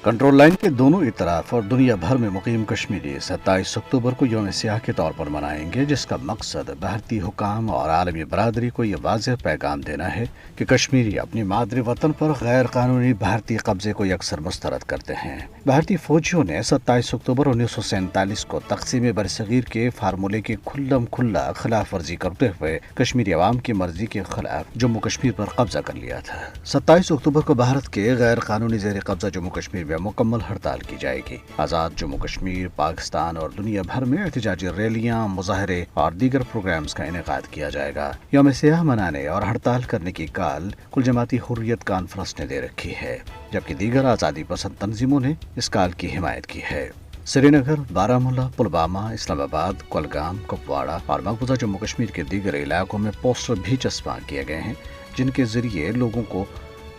Control line کے دونوں اطراف اور دنیا بھر میں مقیم کشمیری 27 اکتوبر کو یوم سیاہ کے طور پر منائیں گے، جس کا مقصد بھارتی حکام اور عالمی برادری کو یہ واضح پیغام دینا ہے کہ کشمیری اپنی مادری وطن پر غیر قانونی بھارتی قبضے کو یکسر مسترد کرتے ہیں۔ بھارتی فوجیوں نے 27 اکتوبر 1947 کو تقسیم برصغیر کے فارمولے کی کھلم کھلا خلاف ورزی کرتے ہوئے کشمیری عوام کی مرضی کے خلاف جموں کشمیر پر قبضہ کر لیا تھا۔ 27 اکتوبر کو بھارت کے غیر قانونی زیر قبضہ جموں کشمیر میں مکمل ہڑتال کی جائے گی۔ آزاد جموں کشمیر، پاکستان اور دنیا بھر میں احتجاجی ریلیاں، مظاہرے اور دیگر پروگرامز کا انعقاد کیا جائے گا۔ یوم سیاہ منانے اور ہڑتال کرنے کی کال کل جماعتی حریت کانفرنس نے دے رکھی ہے، جبکہ دیگر آزادی پسند تنظیموں نے اس کال کی حمایت کی ہے۔ سری نگر، بارہمولہ، پلوامہ، اسلام آباد، کولگام، کپواڑہ اور مقبوضہ جموں کشمیر کے دیگر علاقوں میں پوسٹر بھی چسپاں کیے گئے ہیں، جن کے ذریعے لوگوں کو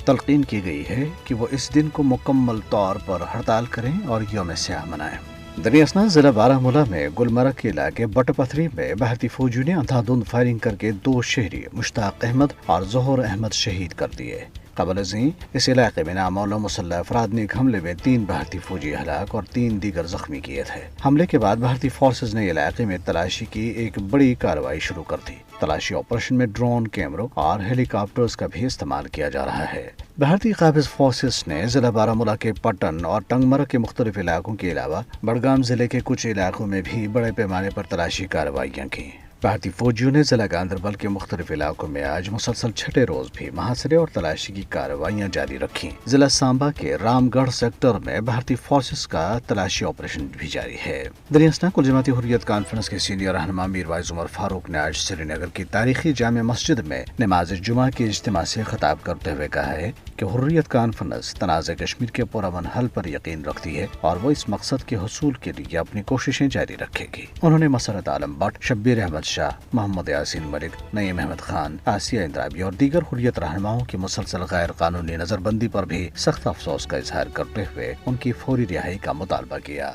تلقین کی گئی ہے کہ وہ اس دن کو مکمل طور پر ہڑتال کریں اور یوم سیاہ منائیں۔ دریں اثنا ضلع بارہمولہ میں گلمرگ کے علاقے بٹ پتھری میں بھارتی فوجیوں نے اندھا دھند فائرنگ کر کے 2 شہری مشتاق احمد اور ظہور احمد شہید کر دیے۔ قبل ازیں اس علاقے میں نامعلوم مسلح افراد نے ایک حملے میں 3 بھارتی فوجی ہلاک اور 3 دیگر زخمی کیے تھے۔ حملے کے بعد بھارتی فورسز نے علاقے میں تلاشی کی ایک بڑی کارروائی شروع کر دی۔ تلاشی آپریشن میں ڈرون، کیمروں اور ہیلی کاپٹرز کا بھی استعمال کیا جا رہا ہے۔ بھارتی قابض فورسز نے ضلع بارہمولہ کے پٹن اور ٹنگمرگ کے مختلف علاقوں کے علاوہ بڑگام ضلع کے کچھ علاقوں میں بھی بڑے پیمانے پر تلاشی کارروائیاں کی۔ بھارتی فوجیوں نے ضلع گاندربل کے مختلف علاقوں میں آج مسلسل چھٹے روز بھی محاصرے اور تلاشی کی کارروائیاں جاری رکھیں۔ ضلع سامبا کے رام گڑھ سیکٹر میں بھارتی فورسز کا تلاشی آپریشن بھی جاری ہے۔ دریں اثنا کل جماعتی حریت کانفرنس کے سینئر رہنما میر وائز عمر فاروق نے آج سری نگر کی تاریخی جامع مسجد میں نماز جمعہ کے اجتماع سے خطاب کرتے ہوئے کہا ہے کہ حریت کانفرنس تنازع کشمیر کے پرامن حل پر یقین رکھتی ہے اور وہ اس مقصد کے حصول کے لیے اپنی کوششیں جاری رکھے گی۔ انہوں نے مسرت عالم بٹ، شبیر احمد شاہ، محمد یاسین ملک، نعیم احمد خان، آسیہ اندرابی اور دیگر حریت رہنماؤں کی مسلسل غیر قانونی نظر بندی پر بھی سخت افسوس کا اظہار کرتے ہوئے ان کی فوری رہائی کا مطالبہ کیا۔